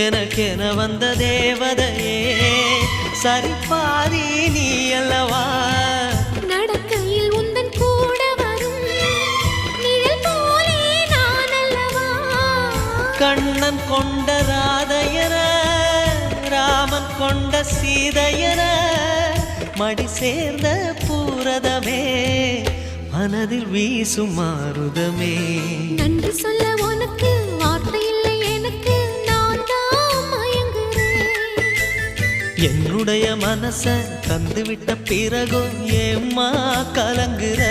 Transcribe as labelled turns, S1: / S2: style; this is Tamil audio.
S1: எனக்கென வந்த தேவதையே சரிபாதி நீ அல்லவா
S2: நடக்கையில் உந்தன் கூட வரும் நிழல் போலே நான் அல்லவா
S1: கண்ணன் கொண்ட ராதையர ராமன் கொண்ட சீதையர மடி சேர்ந்த பூரதமே மனதில் வீசும் மாருதமே
S2: நன்றி சொல்ல உனக்கு வார்த்தை இல்லை எனக்கு நான் தான் மயங்குறேன்
S1: என்னுடைய மனச தந்துவிட்ட பிறகும் ஏம்மா கலங்குற